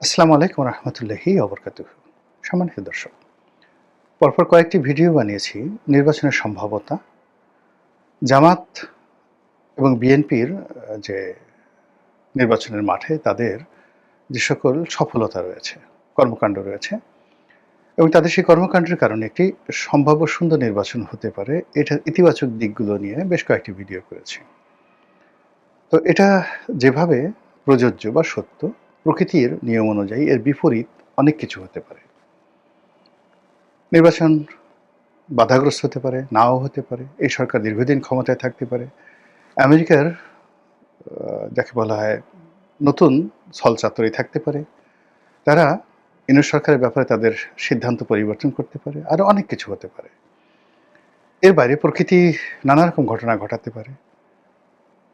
আসসালামু আলাইকুম রহমতুল্লাহি ওবরকাতুহু। সম্মানিত দর্শক, পরপর কয়েকটি ভিডিও বানিয়েছি নির্বাচনের সম্ভাব্যতা, জামাত এবং বিএনপির যে নির্বাচনের মাঠে তাদের যে সকল সফলতা রয়েছে, কর্মকাণ্ড রয়েছে এবং তাদের সেই কর্মকাণ্ডের কারণে একটি সম্ভাব্য সুন্দর নির্বাচন হতে পারে, এটার ইতিবাচক দিকগুলো নিয়ে বেশ কয়েকটি ভিডিও করেছি। তো এটা যেভাবে প্রযোজ্য বা সত্য, প্রকৃতির নিয়ম অনুযায়ী এর বিপরীত অনেক কিছু হতে পারে। নির্বাচন বাধাগ্রস্ত হতে পারে, নাও হতে পারে। এই সরকার দীর্ঘদিন ক্ষমতায় থাকতে পারে। আমেরিকার যাকে বলা হয় নতুন ছলচাতুরি থাকতে পারে। তারা ইউনিট সরকারের ব্যাপারে তাদের সিদ্ধান্ত পরিবর্তন করতে পারে। আরও অনেক কিছু হতে পারে। এর বাইরে প্রকৃতি নানা রকম ঘটনা ঘটাতে পারে।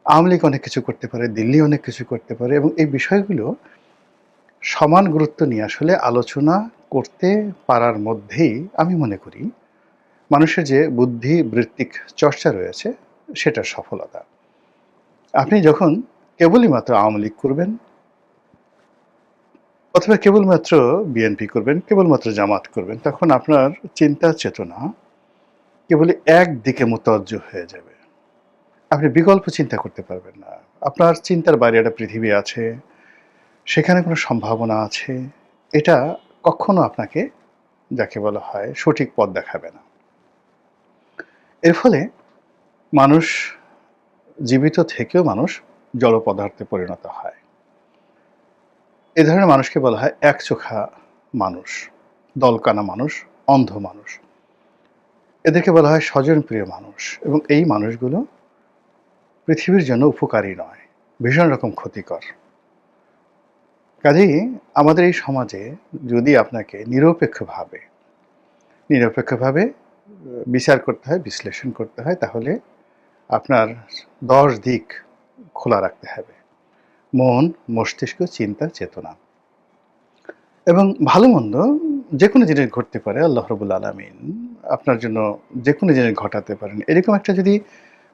আওয়ামী লীগ অনেক কিছু করতে পারে, দিল্লি অনেক কিছু করতে পারে এবং এই বিষয়গুলো সমান গুরুত্ব নিয়ে আসলে আলোচনা করতে পারার মধ্যেই আমি মনে করি মানুষের যে বুদ্ধি বৃত্তিক চর্চা রয়েছে সেটার সফলতা। আপনি যখন কেবলই মাত্র আওয়ামী লীগ করবেন অথবা কেবলমাত্র বিএনপি করবেন, কেবলমাত্র জামাত করবেন, তখন আপনার চিন্তা চেতনা কেবলই একদিকে মোতাজ্জ হয়ে যাবে। আপনি বিকল্প চিন্তা করতে পারবেন না। আপনার চিন্তার বাইরে একটা পৃথিবী আছে, সেখানে কোনো সম্ভাবনা আছে। এটা কখনো আপনাকে যাকে বলা হয় সঠিক পথ দেখাবে না। এর ফলে মানুষ জীবিত থেকেও মানুষ জড় পদার্থে পরিণত হয়। এ ধরনের মানুষকে বলা হয় একচোখা মানুষ, দলকানা মানুষ, অন্ধ মানুষ। এদেরকে বলা হয় স্বজনপ্রিয় মানুষ এবং এই মানুষগুলো পৃথিবীর জন্য উপকারী নয়, ভীষণ রকম ক্ষতিকর। কাজেই আমাদের এই সমাজে যদি আপনাকে নিরপেক্ষভাবে বিচার করতে হয়, বিশ্লেষণ করতে হয়, তাহলে আপনার ১০ দিক খোলা রাখতে হবে। মন, মস্তিষ্ক, চিন্তা, চেতনা এবং ভালো-মন্দ যেকোনো জিনিস ঘটতে পারে। আল্লাহ রাব্বুল আলামিন আপনার জন্য যেকোনো জিনিস ঘটাতে পারেন। এরকম একটা যদি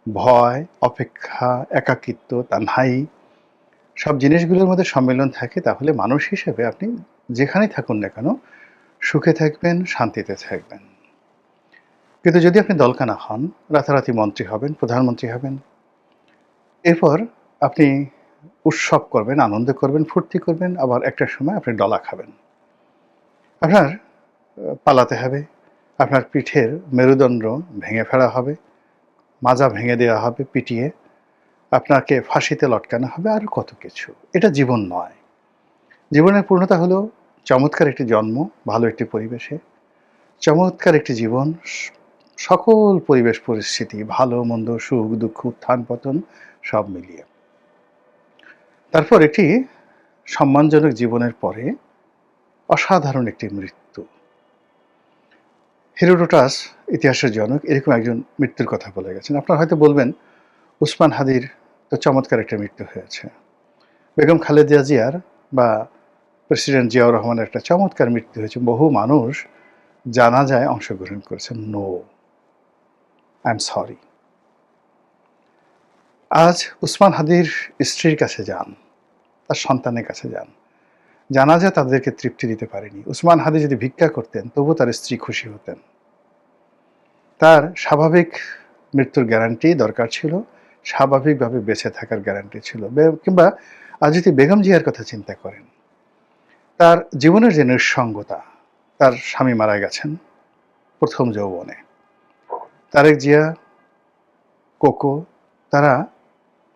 ভয়, অপেক্ষা, একাকিত্ব, তানহাই সব জিনিসগুলোর মধ্যে সম্মিলন থাকে, তাহলে মানুষ হিসেবে আপনি যেখানেই থাকুন না কেন সুখে থাকবেন, শান্তিতে থাকবেন। কিন্তু যদি আপনি দলকানা হন, রাতারাতি মন্ত্রী হবেন, প্রধানমন্ত্রী হবেন, এরপর আপনি উৎসব করবেন, আনন্দ করবেন, ফুর্তি করবেন, আবার একটা সময় আপনি ডলা খাবেন। আপনার পালাতে হবে, আপনার পিঠের মেরুদণ্ড ভেঙে ফেলা হবে, মাজা ভেঙে দেওয়া হবে পিটিয়ে, আপনাকে ফাঁসিতে লটকানো হবে, আরও কত কিছু। এটা জীবন নয়। জীবনের পূর্ণতা হলো চমৎকার একটি জন্ম, ভালো একটি পরিবেশে, চমৎকার একটি জীবন, সকল পরিবেশ পরিস্থিতি, ভালো মন্দ, সুখ দুঃখ, উত্থান পতন সব মিলিয়ে। তারপর একটি সম্মানজনক জীবনের পরে অসাধারণ একটি মৃত্যু। হেরোডোটাস ইতিহাসের জনক এরকম একজন মৃত্যুর কথা বলে গেছেন। আপনারা হয়তো বলবেন, উসমান হাদির তো চমৎকার একটা মৃত্যু হয়েছে। বেগম খালেদা জিয়ার বা প্রেসিডেন্ট জিয়াউর রহমানের একটা চমৎকার মৃত্যু হয়েছে। বহু মানুষ জানাজায় অংশগ্রহণ করেছেন। No, I am sorry. আজ উসমান হাদির স্ত্রীর কাছে যান, তার সন্তানের কাছে যান। জানাজা তাদেরকে তৃপ্তি দিতে পারেনি। উসমান হাদি যদি ভিক্ষা করতেন, তবুও তার স্ত্রী খুশি হতেন। তার স্বাভাবিক মৃত্যুর গ্যারান্টি দরকার ছিল, স্বাভাবিকভাবে বেঁচে থাকার গ্যারান্টি ছিল। কিংবা আজ যদি বেগম জিয়ার কথা চিন্তা করেন, তার জীবনের যে নিঃসঙ্গতা, তার স্বামী মারা গেছেন প্রথম যৌবনে। তারেক জিয়া, কোকো, তারা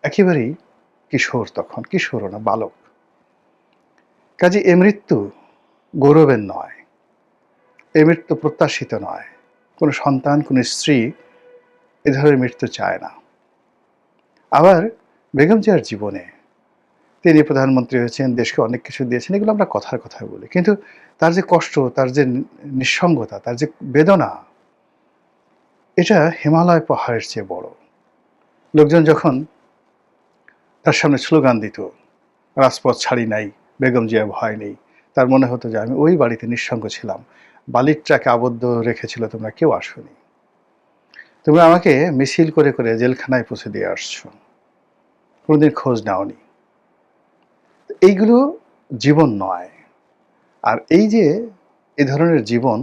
একেবারেই কিশোর, তখন কিশোরও না, বালক। কাজে এ মৃত্যু গৌরবের নয়, এ মৃত্যু প্রত্যাশিত নয়। কোনো সন্তান, কোনো স্ত্রী এ ধরনের মৃত্যু চায় না। আবার বেগম জিয়ার জীবনে তিনি প্রধানমন্ত্রী হয়েছেন, দেশকে অনেক কিছু দিয়েছেন, এগুলো আমরা কথার কথা বলি। কিন্তু তার যে কষ্ট, তার যে নিঃসঙ্গতা, তার যে বেদনা, এটা হিমালয় পাহাড়ের চেয়ে বড়। লোকজন যখন তার সামনে স্লোগান দিত, রাজপথ ছাড়ি নাই, বেগম জিয়া ভয় নেই, তার মনে হতো যে আমি ওই বাড়িতে নিঃসঙ্গ ছিলাম, বালির ট্রাকে আবদ্ধ রেখেছিল, তোমরা কেউ আসোনি, তোমরা আমাকে মিছিল করে করে জেলখানায় পৌঁছে দিয়ে আসছো, কোনোদিন খোঁজ নাওনি। এইগুলো জীবন নয়। আর এই যে এ ধরনের জীবন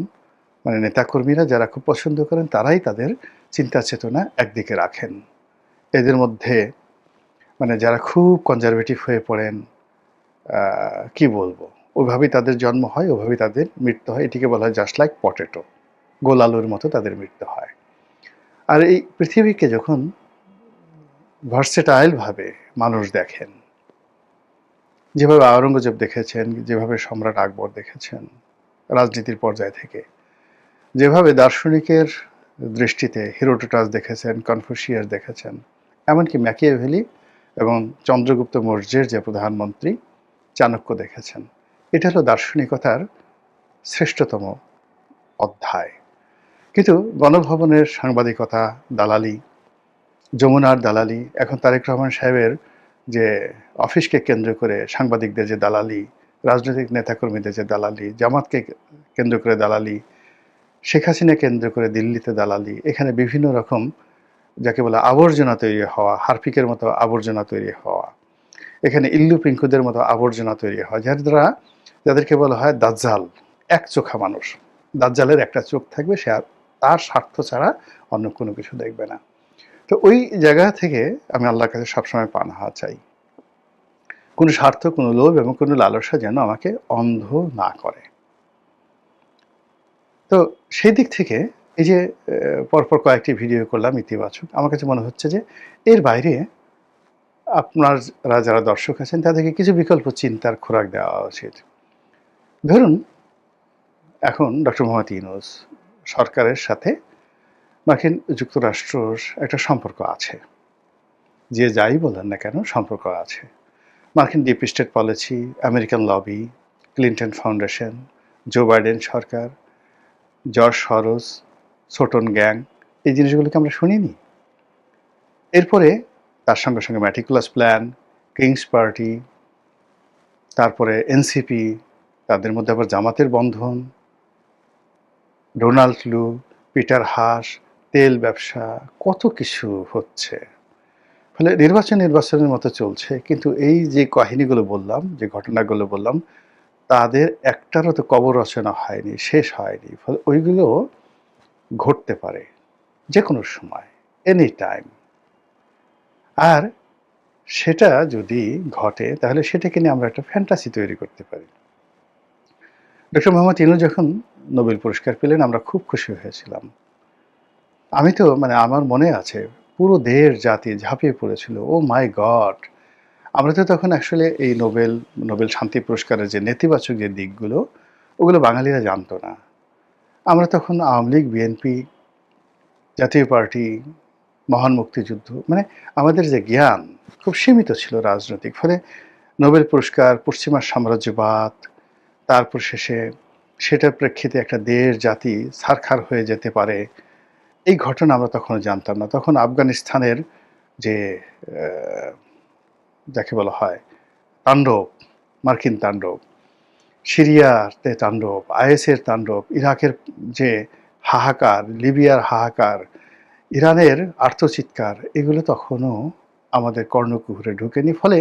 মানে নেতাকর্মীরা যারা খুব পছন্দ করেন তারাই তাদের চিন্তা চেতনা একদিকে রাখেন। এদের মধ্যে মানে যারা খুব কনজারভেটিভ হয়ে পড়েন, কি বলবো? ওইভাবেই তাদের জন্ম হয়, ওইভাবেই তাদের মৃত্যু হয়। এটিকে বলা হয় জাস্ট লাইক পটেটো। গোল আলুর মতো তাদের মৃত্যু হয়। আর এই পৃথিবীকে যখন ভার্সেটাইল ভাবে মানুষ দেখেন, যেভাবে আওরঙ্গজেব দেখেছেন, যেভাবে সম্রাট আকবর দেখেছেন রাজনীতির পর্যায় থেকে, যেভাবে দার্শনিকের দৃষ্টিতে হেরোডোটাস দেখেছেন, কনফুসিয়াস দেখেছেন, এমনকি ম্যাকিয়াভেলি এবং চন্দ্রগুপ্ত মৌর্যের যে প্রধানমন্ত্রী চাণক্য দেখেছেন। এটা হলো দার্শনিকতার শ্রেষ্ঠতম অধ্যায়। কিন্তু গণভবনের সাংবাদিকতা, দালালি, যমুনার দালালি, এখন তারেক রহমান সাহেবের যে অফিসকে কেন্দ্র করে সাংবাদিকদের যে দালালি, রাজনৈতিক নেতাকর্মীদের যে দালালি, জামাতকে কেন্দ্র করে দালালি, শেখ হাসিনা কেন্দ্র করে দিল্লিতে দালালি, এখানে বিভিন্ন রকম যাকে বলে আবর্জনা তৈরি হওয়া, হারপিকের মতো আবর্জনা তৈরি হওয়া, এখানে ইল্লু পিঙ্কুদের মতো আবর্জনা তৈরি হয়, যাদেরকে বলা হয় দাজ্জাল, এক চোখা মানুষ। দাজ্জালের একটা চোখ থাকবে, সে তার স্বার্থ ছাড়া অন্য কোনো কিছু দেখবে না। তো ওই জায়গা থেকে আমি আল্লাহর কাছে সবসময় পানাহা চাই, কোনো স্বার্থ, কোনো লোভ এবং কোনো লালসা যেন আমাকে অন্ধ না করে। তো সেই দিক থেকে এই যে পরপর কয়েকটি ভিডিও করলাম ইতিবাচক, আমার কাছে মনে হচ্ছে যে এর বাইরে আপনারা যারা দর্শক আছেন তাদেরকে কিছু বিকল্প চিন্তার খোরাক দেওয়া উচিত। ধরুন এখন ডক্টর মোহাম্মদ ইউনূস সরকারের সাথে মার্কিন যুক্তরাষ্ট্রর একটা সম্পর্ক আছে, যে যাই বলেন না কেন সম্পর্ক আছে। মার্কিন deep state policy, American lobby, Clinton Foundation, Joe Biden সরকার, জর্জ সরোজ, সোটন গ্যাং, এই জিনিসগুলোকে আমরা শুনিনি। এরপরে তার সঙ্গে সঙ্গে ম্যাটিকুলাস প্ল্যান, কিংস পার্টি, তারপরে এনসিপি, তাদের মধ্যে আবার জামাতের বন্ধন, ডোনাল্ড লু, পিটার হাস, তেল ব্যবসা, কত কিছু হচ্ছে। ফলে নির্বাচনের মতো চলছে, কিন্তু এই যে কাহিনীগুলো বললাম, যে ঘটনাগুলো বললাম, তাদের একটারও তো কবর রচনা হয়নি, শেষ হয়নি। ফলে ওইগুলো ঘটতে পারে যে কোনো সময়, এনি টাইম। আর সেটা যদি ঘটে তাহলে সেটাকে নিয়ে আমরা একটা ফ্যান্টাসি তৈরি করতে পারি। ডক্টর মোহাম্মদ ইউনূস যখন নোবেল পুরস্কার পেলেন আমরা খুব খুশি হয়েছিলাম। আমি তো মানে আমার মনে আছে পুরো দেশ জাতি ঝাঁপিয়ে পড়েছিল, ও মাই গড! আমরা তো তখন আসলে এই নোবেল শান্তি পুরস্কারের যে নেতিবাচক যে দিকগুলো, ওগুলো বাঙালিরা জানতো না। আমরা তখন আওয়ামী লীগ, বিএনপি, জাতীয় পার্টি, মহান মুক্তিযুদ্ধ, মানে আমাদের যে জ্ঞান খুব সীমিত ছিল রাজনৈতিক। ফলে নোবেল পুরস্কার, পশ্চিমা সাম্রাজ্যবাদ, তারপর শেষে সেটার প্রেক্ষিতে একটা দেশ জাতি ছারখার হয়ে যেতে পারে, এই ঘটনা আমরা তখনও জানতাম না। তখন আফগানিস্তানের যে যাকে বলা হয় তাণ্ডব, মার্কিন তাণ্ডব, সিরিয়াতে তাণ্ডব, আইএসের তাণ্ডব, ইরাকের যে হাহাকার, লিবিয়ার হাহাকার, ইরানের আর্তচিৎকার, এগুলো তখনও আমাদের কর্ণকুহরে ঢুকেনি। ফলে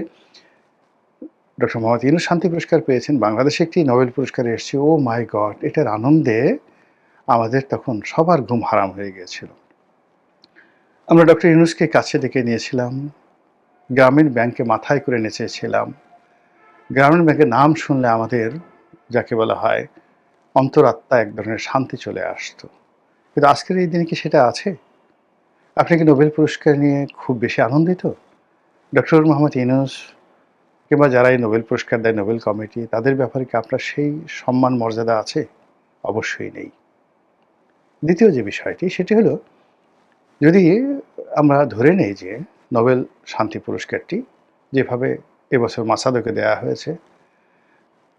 ডক্টর মোহাম্মদ ইউনূস শান্তি পুরস্কার পেয়েছেন, বাংলাদেশে একটি নোবেল পুরস্কার এসেছে, ও মাই গড! এটার আনন্দে আমাদের তখন সবার ঘুম হারাম হয়ে গিয়েছিল। আমরা ডক্টর ইউনূসকে কাছে ডেকে নিয়েছিলাম, গ্রামীণ ব্যাংকে মাথায় করে নেচেছিলাম। গ্রামীণ ব্যাংকের নাম শুনলে আমাদের যাকে বলা হয় অন্তরাত্মা এক ধরনের শান্তি চলে আসতো। কিন্তু আজকের এই দিনে কি সেটা আছে? আপনি কি নোবেল পুরস্কার নিয়ে খুব বেশি আনন্দিত? ডক্টর মোহাম্মদ ইউনূস কিংবা যারা এই নোবেল পুরস্কার দেয়, নোবেল কমিটি, তাদের ব্যাপারে কি আপনার সেই সম্মান মর্যাদা আছে? অবশ্যই নেই। দ্বিতীয় যে বিষয়টি সেটি হলো, যদি আমরা ধরে নেই যে নোবেল শান্তি পুরস্কারটি যেভাবে এবছর মাসাদোকে দেওয়া হয়েছে,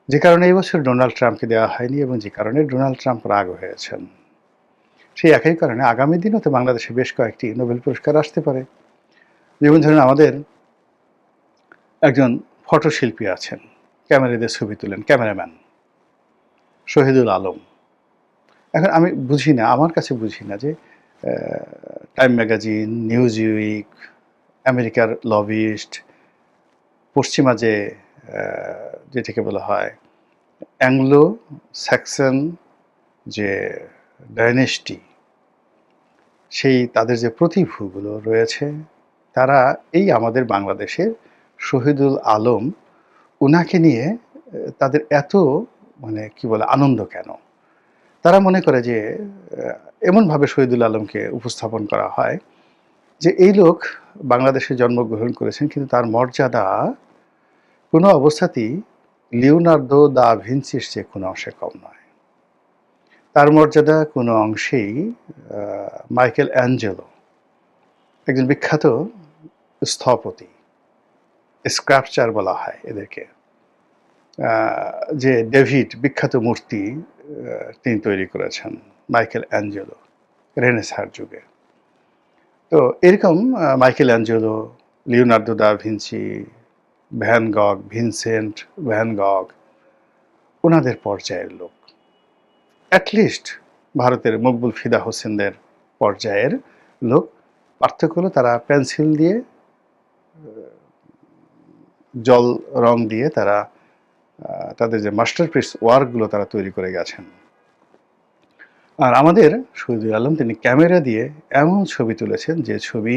যে কারণে এবছর ডোনাল্ড ট্রাম্পকে দেওয়া হয়নি এবং যে কারণে ডোনাল্ড ট্রাম্প রাগ হয়েছেন, সেই একই কারণে আগামী দিনও তো বাংলাদেশে বেশ কয়েকটি নোবেল পুরস্কার আসতে পারে। যেমন ধরুন আমাদের একজন ফটোশিল্পী আছেন, ক্যামেরা দিয়ে ছবি তোলেন, ক্যামেরাম্যান শহীদুল আলম। এখন আমি বুঝি না, আমার কাছে বুঝি না যে টাইম ম্যাগাজিন, নিউজ উইক, আমেরিকার লবিস্ট, পশ্চিমা যে যেটাকে বলা হয় অ্যাংলো স্যাক্সন যে ডাইনেস্টি, সেই তাদের যে প্রতিভূগুলো রয়েছে, তারা এই আমাদের বাংলাদেশের শহীদুল আলম, উনাকে নিয়ে তাদের এত মানে কি বলে আনন্দ কেন? তারা মনে করে যে এমনভাবে শহীদুল আলমকে উপস্থাপন করা হয় যে এই লোক বাংলাদেশে জন্মগ্রহণ করেছেন, কিন্তু তার মর্যাদা কোনো অবস্থাতেই লিওনার্দো দা ভিঞ্চির চেয়ে কোনো অংশে কম নয়। তার মর্যাদা কোনো অংশেই মাইকেল অ্যাঞ্জেলো, একজন বিখ্যাত স্থপতি, স্ক্রাপচার বলা হয় এদেরকে, যে ডেভিড বিখ্যাত মূর্তি তিনি তৈরি করেছেন, মাইকেল অ্যাঞ্জেলো, রেনেসাঁর যুগে। তো এরকম Michelangelo, Leonardo da Vinci, van Gogh, Vincent van Gogh, ওনাদের পর্যায়ের লোক। অ্যাটলিস্ট ভারতের মকবুল ফিদা হোসেনদের পর্যায়ের লোক। পার্থক্য হলো তারা পেন্সিল দিয়ে, জল রং দিয়ে তারা তাদের যে মাস্টারপিস ওয়ার্কগুলো তারা তৈরি করে গেছেন। আর আমাদের শহীদুল আলম তিনি ক্যামেরা দিয়ে এমন ছবি তুলেছেন যে ছবি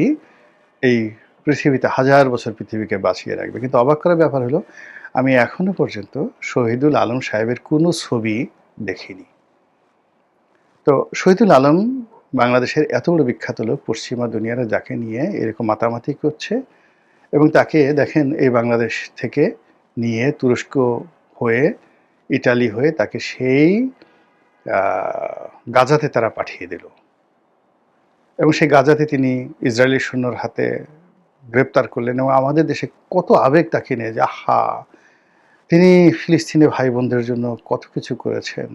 এই পৃথিবীতে হাজার বছর পৃথিবীকে বাঁচিয়ে রাখবে। কিন্তু অবাক করার ব্যাপার হলো, আমি এখনো পর্যন্ত শহীদুল আলম সাহেবের কোনো ছবি দেখিনি। তো শহীদুল আলম বাংলাদেশের এত বড় বিখ্যাত লোক, পশ্চিমা দুনিয়ারা যাকে নিয়ে এরকম মাতামাতি করছে, এবং তাকে দেখেন এই বাংলাদেশ থেকে নিয়ে তুরস্ক হয়ে, ইটালি হয়ে তাকে সেই গাজাতে তারা পাঠিয়ে দিল, এবং সেই গাজাতে তিনি ইসরায়েলি সৈন্যর হাতে গ্রেপ্তার করলেন। এবং আমাদের দেশে কত আবেগ তাকে নিয়ে, যে আহা, তিনি ফিলিস্তিনি ভাই বোনদের জন্য কত কিছু করেছেন।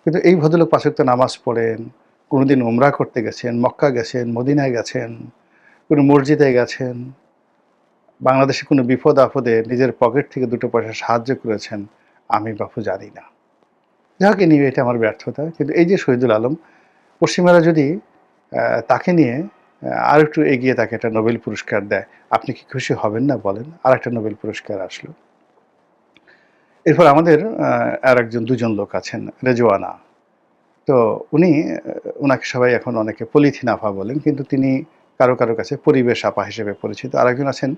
কিন্তু এই ভদ্রলোক পাঁচ ওয়াক্ত নামাজ পড়েন, কোনোদিন উমরা করতে গেছেন, মক্কা গেছেন, মদিনায় গেছেন, কোনো মসজিদে গেছেন, বাংলাদেশে কোনো বিপদ আপদে নিজের পকেট থেকে দুটো পয়সা সাহায্য করেছেন, আমি বাপু জানি না। যাকে নিয়ে এটা আমার ব্যর্থতা। কিন্তু এই যে শহীদুল আলম, পশ্চিমারা যদি তাকে নিয়ে আর একটু এগিয়ে তাকে একটা নোবেল পুরস্কার দেয়, আপনি কি খুশি হবেন না বলেন? আর একটা নোবেল পুরস্কার আসলো। এরপর আমাদের আর একজন, দুজন লোক আছেন, রেজওয়ানা। তো উনি, ওনাকে সবাই এখন অনেকে পলিথিন আফা বলেন, কিন্তু তিনি কারো কারো কাছে পরিবেশ আপা হিসেবে পরিচিত। আরেকজন আছেন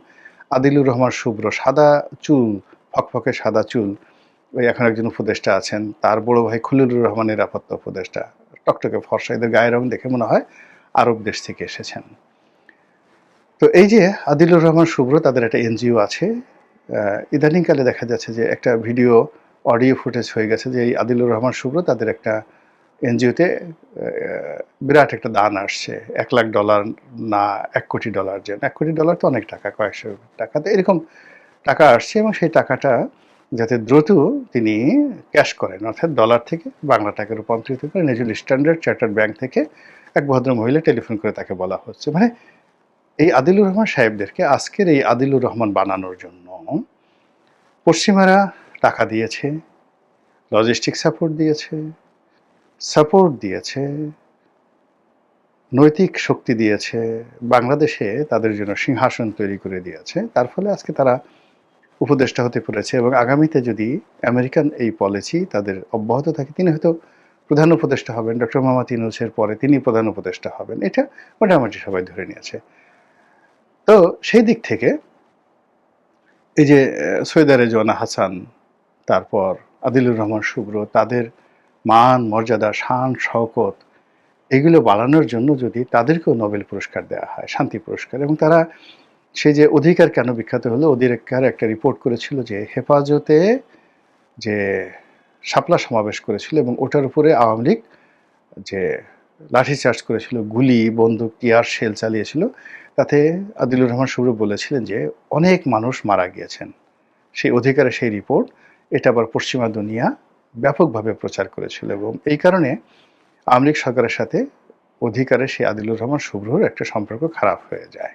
আদিলুর রহমান শুভ্র, সাদা চুল, ফকফকে সাদা চুল। ওই এখন একজন উপদেষ্টা আছেন, তার বড় ভাই খলিলুর রহমান নিরাপত্তা উপদেষ্টা, টকটকে ফর্সা, এদের গায়ের রং দেখে মনে হয় আরব দেশ থেকে এসেছেন। তো এই যে আদিলুর রহমান শুভ্র, তাদের একটা এনজিও আছে। ইদানিংকালে দেখা যাচ্ছে যে একটা ভিডিও অডিও ফুটেজ হয়ে গেছে যে এই আদিলুর রহমান শুভ্র তাদের একটা এনজিওতে বিরাট একটা দান আসছে, $1,00,000 না $1,00,00,000, যেন $1,00,00,000 তো অনেক টাকা, কয়েকশো টাকা, তো এরকম টাকা আসছে। এবং সেই টাকাটা যাতে দ্রুত তিনি ক্যাশ করেন, অর্থাৎ ডলার থেকে বাংলা টাকায় রূপান্তরিত করেন, এই জন্য স্ট্যান্ডার্ড চার্টার্ড ব্যাংক থেকে এক ভদ্র মহিলা টেলিফোন করে তাকে বলা হচ্ছে। মানে এই আদিলুর রহমান সাহেবদেরকে আজকের এই আদিলুর রহমান বানানোর জন্য পশ্চিমারা টাকা দিয়েছে, লজিস্টিক সাপোর্ট দিয়েছে, নৈতিক শক্তি দিয়েছে, বাংলাদেশে তাদের জন্য সিংহাসন তৈরি করে দিয়েছে। তার ফলে আজকে তারা উপদেষ্টা হতে পেরেছে, এবং আগামীতে যদি আমেরিকান এই পলিসি তাদের অব্যাহত থাকে, তিনি হয়তো প্রধান উপদেষ্টা হবেন। ডক্টর মোহাম্মদ ইউনূসের পরে তিনি প্রধান উপদেষ্টা হবেন, এটা মোটামুটি সবাই ধরে নিয়েছে। তো সেই দিক থেকে এই যে সৈয়দা রেজওয়ানা হাসান, তারপর আদিলুর রহমান শুভ্র, তাদের মান মর্যাদা, শান শওকত, এগুলো বাড়ানোর জন্য যদি তাদেরকেও নোবেল পুরস্কার দেওয়া হয়, শান্তি পুরস্কার। এবং তারা সেই যে অধিকার কেন বিখ্যাত হলো, অধিকার একটা রিপোর্ট করেছিল যে হেফাজতে যে শাপলা সমাবেশ করেছিল, এবং ওটার উপরে আওয়ামী লীগ যে লাঠিচার্জ করেছিল, গুলি, বন্দুক, টিয়ার শেল চালিয়েছিল, তাতে আদিলুর রহমান শুভ্র বলেছিলেন যে অনেক মানুষ মারা গিয়েছেন। সেই অধিকারের সেই রিপোর্ট, এটা আবার পশ্চিমা দুনিয়া ব্যাপকভাবে প্রচার করেছিল, এবং এই কারণে আওয়ামী লীগ সরকারের সাথে অধিকারের সেই আদিলুর রহমান শুভ্রর একটা সম্পর্ক খারাপ হয়ে যায়।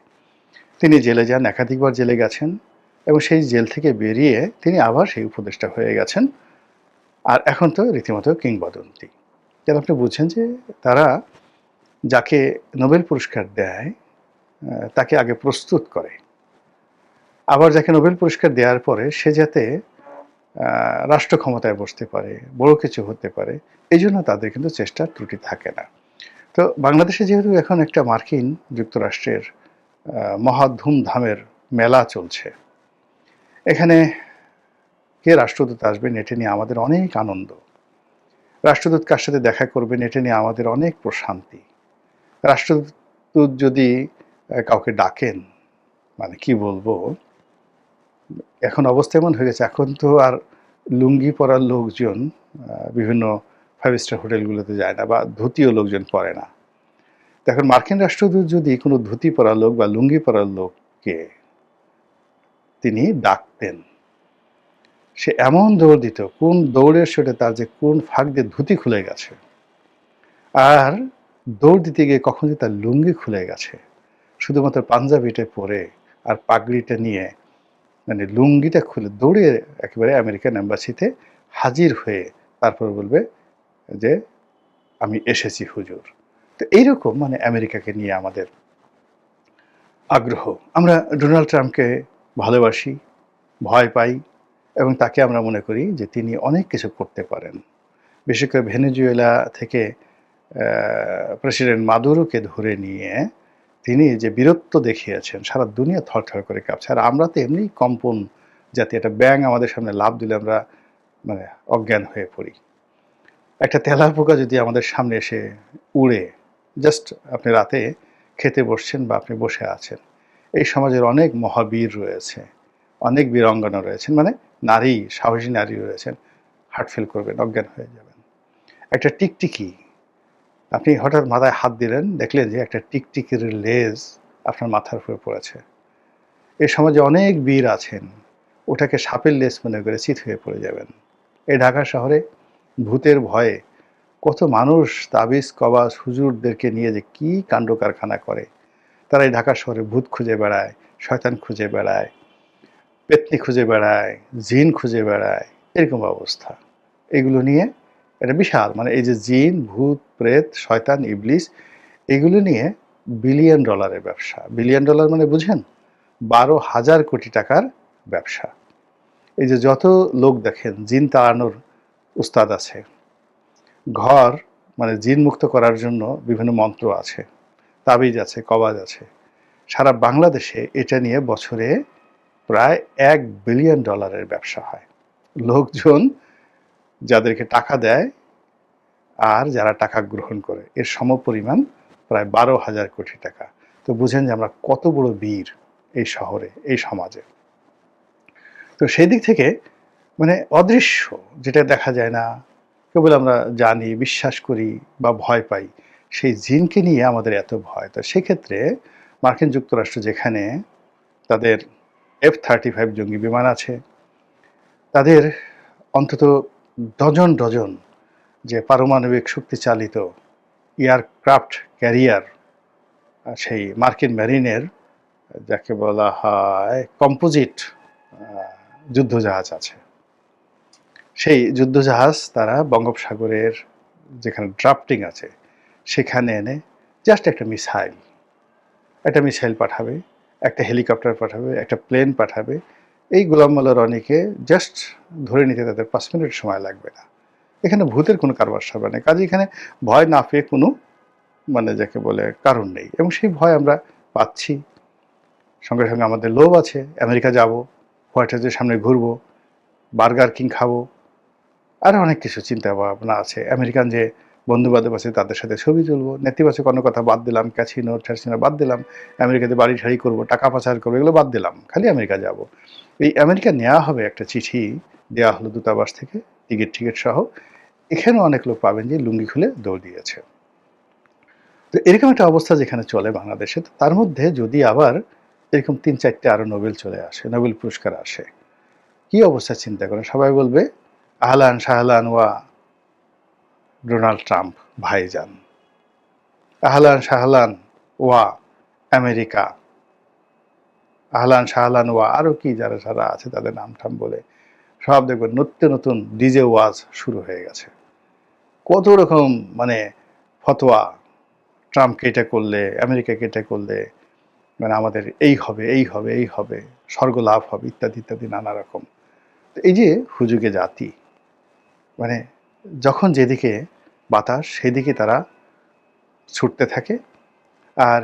তিনি জেলে যান, একাধিকবার জেলে গেছেন, এবং সেই জেল থেকে বেরিয়ে তিনি আবার সেই উপদেষ্টা হয়ে গেছেন। আর এখন তো রীতিমতো কিংবদন্তি। যেন আপনি বুঝছেন যে তারা যাকে নোবেল পুরস্কার দেয় তাকে আগে প্রস্তুত করে, আবার যাকে নোবেল পুরস্কার দেওয়ার পরে সে যাতে রাষ্ট্র ক্ষমতায় বসতে পারে, বড় কিছু হতে পারে, এই জন্য তাদের কিন্তু চেষ্টার ত্রুটি থাকে না। তো বাংলাদেশে যেহেতু এখন একটা মার্কিন যুক্তরাষ্ট্রের মহা ধুমধামের মেলা চলছে, এখানে কে রাষ্ট্রদূত আসবেন এটা নিয়ে আমাদের অনেক আনন্দ, রাষ্ট্রদূত কার সাথে দেখা করবেন এটা নিয়ে আমাদের অনেক প্রশান্তি। রাষ্ট্রদূত যদি কাউকে ডাকেন, মানে কি বলবো, এখন অবস্থা এমন হয়ে গেছে, এখন তো আর লুঙ্গি পরার লোকজন বিভিন্ন 5 স্টার হোটেলগুলোতে যায় না, বা ধুতিও লোকজন পরে না। তো এখন মার্কিন রাষ্ট্রদূত যদি কোনো ধুতি পরা লোক বা লুঙ্গি পরা লোককে তিনি ডাকতেন, সে এমন দৌড় দিত, কোন দৌড়ের সাথে তার যে কোন ফাঁক দিয়ে ধুতি খুলে গেছে, আর দৌড় দিতে গিয়ে কখন যে তার লুঙ্গি খুলে গেছে, শুধুমাত্র পাঞ্জাবিটা পরে আর পাগড়িটা নিয়ে, মানে লুঙ্গিটা খুলে দৌড়ে একেবারে আমেরিকান এম্বাসিতে হাজির হয়ে তারপর বলবে যে আমি এসেছি হুজুর। তো এইরকম মানে আমেরিকাকে নিয়ে আমাদের আগ্রহ। আমরা ডোনাল্ড ট্রাম্পকে ভালোবাসি, ভয় পাই, এবং তাকে আমরা মনে করি যে তিনি অনেক কিছু করতে পারেন। বিশেষ করে ভেনেজুয়েলা থেকে প্রেসিডেন্ট মাদুরোকে ধরে নিয়ে তিনি যে বীরত্ব দেখিয়েছেন, সারা দুনিয়া থরথর করে কাঁপছে। আর আমরা তো এমনি কম্পন জাতি, একটা ব্যাঙ আমাদের সামনে লাফ দিলে আমরা মানে অজ্ঞান হয়ে পড়ি। একটা তেলাপোকা যদি আমাদের সামনে এসে উড়ে, জাস্ট আপনি রাতে খেতে বসছেন বা আপনি বসে আছেন, এই সমাজের অনেক মহাবীর রয়েছে, অনেক বীরাঙ্গনা রয়েছেন, মানে নারী, সাহসী নারী রয়েছেন, হার্ট ফেল করবেন, অজ্ঞান হয়ে যাবেন। একটা টিকটিকি, আপনি হঠাৎ মাথায় হাত দিলেন, দেখলেন যে একটা টিকটিকির লেজ আপনার মাথার উপরে পড়েছে। এই সমাজে অনেক বীর আছেন, ওটাকে সাপের লেজ মনে করে চিত হয়ে পড়ে যাবেন। এই ঢাকা শহরে ভূতের ভয়ে কত মানুষ তাবিজ কবাজ হুজুরদেরকে নিয়ে যে কি কাণ্ড কারখানা করে। তারা এই ঢাকা শহরে ভূত খুঁজে বেড়ায়, শয়তান খুঁজে বেড়ায়, পেতনি খুঁজে বেড়ায়, জিন খুঁজে বেড়ায়, এরকম অবস্থা। এগুলো নিয়ে এটা বিশাল, মানে এই যে জিন, ভূত, প্রেত, শয়তান, ইবলিস, এগুলো নিয়ে বিলিয়ন ডলারের ব্যবসা। বিলিয়ন ডলার মানে বুঝেন, 12,000 কোটি টাকার ব্যবসা। এই যে যত লোক দেখেন জিন তাড়ানোর উস্তাদ আছে, ঘর মানে জিন মুক্ত করার জন্য বিভিন্ন মন্ত্র আছে, তাবিজ আছে, কবাজ আছে, সারা বাংলাদেশে এটা নিয়ে বছরে প্রায় $1 বিলিয়ন ব্যবসা হয়। লোকজন যাদেরকে টাকা দেয় আর যারা টাকা গ্রহণ করে, এর সমপরিমাণ প্রায় 12,000 কোটি টাকা। তো বুঝেন যে আমরা কত বড় বীর এই শহরে, এই সমাজে। তো সেই দিক থেকে মানে অদৃশ্য, যেটা দেখা যায় না, কেবল আমরা জানি, বিশ্বাস করি বা ভয় পাই, সেই জিনকে নিয়ে আমাদের এত ভয়। তো সেক্ষেত্রে মার্কিন যুক্তরাষ্ট্র যেখানে তাদের F-35 জঙ্গি বিমান আছে, তাদের অন্তত ডজন ডজন যে পারমাণবিক শক্তিচালিত এয়ারক্রাফট ক্যারিয়ার, সেই মার্কিন মেরিনের যাকে বলা হয় কম্পোজিট যুদ্ধজাহাজ আছে, সেই যুদ্ধজাহাজ তারা বঙ্গোপসাগরের যেখানে ড্রাফটিং আছে সেখানে এনে জাস্ট একটা মিসাইল পাঠাবে, একটা হেলিকপ্টার পাঠাবে, একটা প্লেন পাঠাবে, এই গোলাম মোল্লা রনিকে জাস্ট ধরে নিতে তাদের 5 মিনিট সময় লাগবে না। এখানে ভূতের কোনো কারবার সারবার নেই, কাজে এখানে ভয় না পেয়ে কোনো মানে যাকে বলে কারণ নেই, এবং সেই ভয় আমরা পাচ্ছি। সঙ্গে সঙ্গে আমাদের লোভ আছে, আমেরিকা যাব, হোয়াইট হাউসের সামনে ঘুরবো, বার্গার কিং খাবো, আরও অনেক কিছু চিন্তা ভাবনা আছে। আমেরিকান যে বন্ধু বান্ধব আছে তাদের সাথে ছবি তুলবো, নেতিবাচক অন্য কথা বাদ দিলাম, ক্যাসিনো ঠ্যাসিনো বাদ দিলাম, আমেরিকাতে বাড়ি ঠাড়ি করবো, টাকা পাচার করবো, এগুলো বাদ দিলাম, খালি আমেরিকা যাব। এই আমেরিকা নেওয়া হবে, একটা চিঠি দেওয়া হলো দূতাবাস থেকে, টিকিট সহ। এখানেও অনেক লোক পাবেন যে লুঙ্গি খুলে দৌড় দিয়েছে। তো এরকম একটা অবস্থা যেখানে চলে বাংলাদেশে, তো তার মধ্যে যদি আবার এরকম 3-4টে আরো নোবেল চলে আসে, নোবেল পুরস্কার আসে, কি অবস্থা চিন্তা করেন। সবাই বলবে আহলান শাহলান ওয়া ডোনাল্ড ট্রাম্প ভাইজান, আহলান শাহলান ওয়া আমেরিকা, আহলান শাহলান ওয়া আরো কি যারা যারা আছে তাদের নাম টাম বলে সব দেখবেন নতুন নতুন ডিজে ওয়াজ শুরু হয়ে গেছে। কত রকম মানে ফতোয়া, ট্রাম্পকে এটা করলে, আমেরিকাকে এটা করলে মানে আমাদের এই হবে, এই হবে, এই হবে, স্বর্গ লাভ হবে, ইত্যাদি ইত্যাদি নানা রকম। তো এই যে হুজুগে জাতি, মানে যখন যেদিকে বাতাস সেদিকে তারা ছুটতে থাকে, আর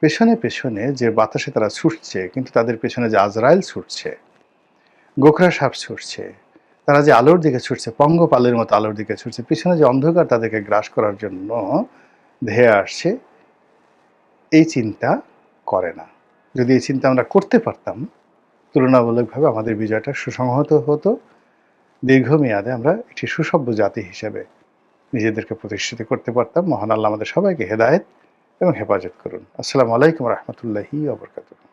পেছনে পেছনে যে বাতাসে তারা ছুটছে, কিন্তু তাদের পেছনে যে আজরাইল ছুটছে, গোখরা সাপ ছুটছে, তারা যে আলোর দিকে ছুটছে, পঙ্গপালের মতো আলোর দিকে ছুটছে, পিছনে যে অন্ধকার তাদেরকে গ্রাস করার জন্য ধেয়ে আসছে, এই চিন্তা করে না। যদি এই চিন্তা আমরা করতে পারতাম, তুলনামূলকভাবে আমাদের বিজয়টা সুসংহত হতো। দীর্ঘমেয়াদে আমরা একটি সুসভ্য জাতি হিসেবে নিজেদেরকে প্রতিষ্ঠিত করতে পারতাম। মহান আল্লাহ আমাদের সবাইকে হেদায়েত এবং হেফাজত করুন। আসসালামু আলাইকুম রহমতুল্লাহি ওয়া বারাকাতুহু।